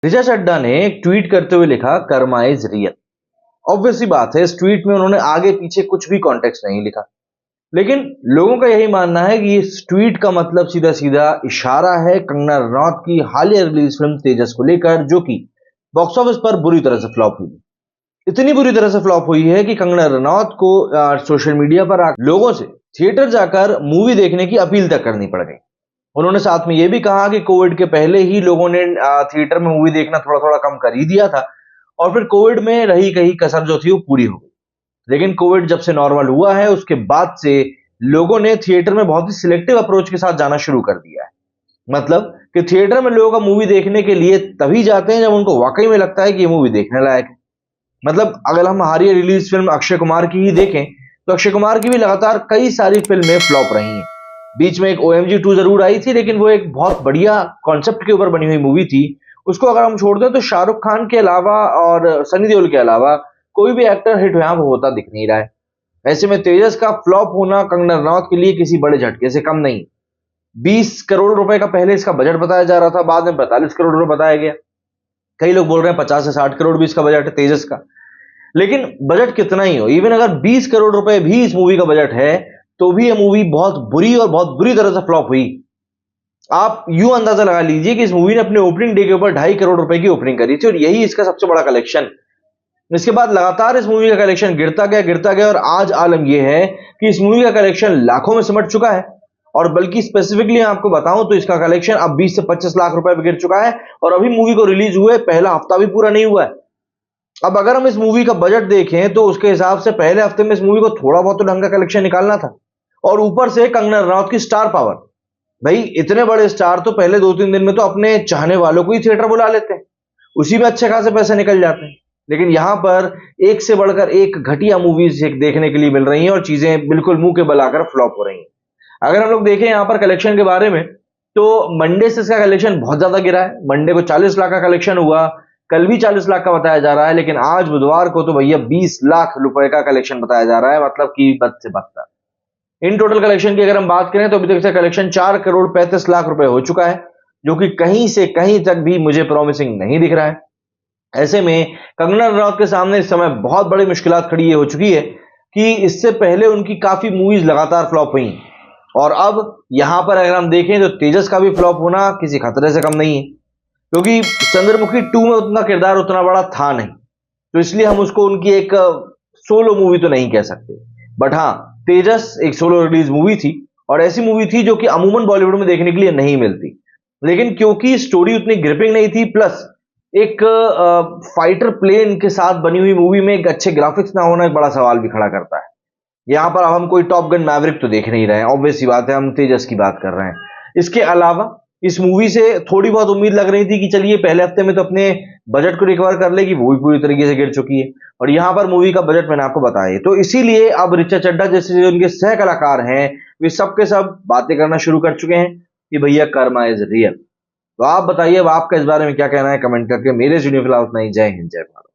ऋचा चड्ढा ने एक ट्वीट करते हुए लिखा, कर्मा इज रियल। ऑब्वियस सी बात है, इस ट्वीट में उन्होंने आगे पीछे कुछ भी कॉन्टेक्स्ट नहीं लिखा, लेकिन लोगों का यही मानना है कि इस ट्वीट का मतलब सीधा सीधा इशारा है कंगना रनौत की हालिया रिलीज फिल्म तेजस को लेकर, जो कि बॉक्स ऑफिस पर बुरी तरह से फ्लॉप हुई। इतनी बुरी तरह से फ्लॉप हुई है कि कंगना रनौत को सोशल मीडिया पर लोगों से थिएटर जाकर मूवी देखने की अपील तक करनी पड़ गई। उन्होंने साथ में यह भी कहा कि कोविड के पहले ही लोगों ने थिएटर में मूवी देखना थोड़ा थोड़ा कम कर ही दिया था, और फिर कोविड में रही कही कसर जो थी वो पूरी हो गई। लेकिन कोविड जब से नॉर्मल हुआ है, उसके बाद से लोगों ने थिएटर में बहुत ही सिलेक्टिव अप्रोच के साथ जाना शुरू कर दिया है। मतलब कि थिएटर में लोग मूवी देखने के लिए तभी जाते हैं जब उनको वाकई में लगता है कि ये मूवी देखने लायक है। मतलब अगर हम हालिया रिलीज फिल्म अक्षय कुमार की ही देखें, तो अक्षय कुमार की भी लगातार कई सारी फिल्में फ्लॉप रही हैं। बीच में एक OMG 2 जरूर आई थी, लेकिन वो एक बहुत बढ़िया कॉन्सेप्ट के ऊपर बनी हुई मूवी थी। उसको अगर हम छोड़ दें तो शाहरुख खान के अलावा और सनी देओल के अलावा कोई भी एक्टर हिट यहाँ पर होता दिख नहीं रहा है। ऐसे में तेजस का फ्लॉप होना कंगना रनौत के लिए किसी बड़े झटके से कम नहीं। 20 करोड़ रुपए का पहले इसका बजट बताया जा रहा था, बाद में 45 करोड़ रुपए बताया गया। कई लोग बोल रहे हैं 50 से 60 करोड़ भी इसका बजट है तेजस का। लेकिन बजट कितना ही हो, इवन अगर 20 करोड़ रुपए भी इस मूवी का बजट है, तो भी यह मूवी बहुत बुरी और बहुत बुरी तरह से फ्लॉप हुई। आप यूं अंदाजा लगा लीजिए कि इस मूवी ने अपने ओपनिंग डे के ऊपर 2.5 करोड़ रुपए की ओपनिंग करी थी, और यही इसका सबसे बड़ा कलेक्शन। इसके बाद लगातार इस मूवी का कलेक्शन गिरता गया और आज आलम यह है कि इस मूवी का कलेक्शन लाखों में सिमट चुका है। और बल्कि स्पेसिफिकली आपको बताऊं तो इसका कलेक्शन अब 20 से 25 लाख रुपए पे गिर चुका है, और अभी मूवी को रिलीज हुए पहला हफ्ता भी पूरा नहीं हुआ है। अब अगर हम इस मूवी का बजट देखें तो उसके हिसाब से पहले हफ्ते में इस मूवी को थोड़ा बहुत तो ढंग का कलेक्शन निकालना था, और ऊपर से कंगना रनौत की स्टार पावर। भाई इतने बड़े स्टार तो पहले 2-3 दिन में तो अपने चाहने वालों को ही थिएटर बुला लेते हैं, उसी में अच्छे खासे पैसे निकल जाते हैं। लेकिन यहां पर एक से बढ़कर एक घटिया मूवीज देखने के लिए मिल रही हैं, और चीजें बिल्कुल मुंह के बल आकर फ्लॉप हो रही हैं। अगर हम लोग देखें यहां पर कलेक्शन के बारे में, तो मंडे से इसका कलेक्शन बहुत ज्यादा गिरा है। मंडे को 40 लाख का कलेक्शन हुआ, कल भी 40 लाख का बताया जा रहा है, लेकिन आज बुधवार को तो भैया 20 लाख रुपए का कलेक्शन बताया जा रहा है, मतलब कि बद से बदतर। इन टोटल कलेक्शन की अगर हम बात करें तो अभी तक से कलेक्शन 4 करोड़ 35 लाख रुपए हो चुका है, जो कि कहीं से कहीं तक भी मुझे प्रॉमिसिंग नहीं दिख रहा है। ऐसे में कंगना रनौत के सामने इस समय बहुत बड़ी मुश्किलात खड़ी ये हो चुकी है कि इससे पहले उनकी काफी मूवीज लगातार फ्लॉप हुई, और अब यहां पर अगर हम देखें तो तेजस का भी फ्लॉप होना किसी खतरे से कम नहीं है, क्योंकि चंद्रमुखी 2 में उतना किरदार उतना बड़ा था नहीं, तो इसलिए हम उसको उनकी एक सोलो मूवी तो नहीं कह सकते। बट हाँ, तेजस एक सोलो रिलीज मूवी थी, और ऐसी मूवी थी जो कि अमूमन बॉलीवुड में देखने के लिए नहीं मिलती। लेकिन क्योंकि स्टोरी उतनी ग्रिपिंग नहीं थी, प्लस एक फाइटर प्लेन के साथ बनी हुई मूवी में एक अच्छे ग्राफिक्स ना होना एक बड़ा सवाल भी खड़ा करता है। यहाँ पर अब हम कोई टॉप गन मैवरिक तो देख नहीं रहे हैं, ऑब्वियस सी बात है, हम तेजस की बात कर रहे हैं। इसके अलावा इस मूवी से थोड़ी बहुत उम्मीद लग रही थी कि चलिए पहले हफ्ते में तो अपने बजट को रिकवर कर लेगी, वो भी पूरी तरीके से गिर चुकी है, और यहाँ पर मूवी का बजट मैंने आपको बताया। तो इसीलिए अब ऋचा चड्ढा जैसे जो उनके सह कलाकार हैं, वे सब के सब बातें करना शुरू कर चुके हैं कि भैया कर्मा इज रियल। तो आप बताइए, अब आपका इस बारे में क्या कहना है, कमेंट करके। मेरे जुनियर फिलहाल उतना ही। जय हिंद, जय भारत।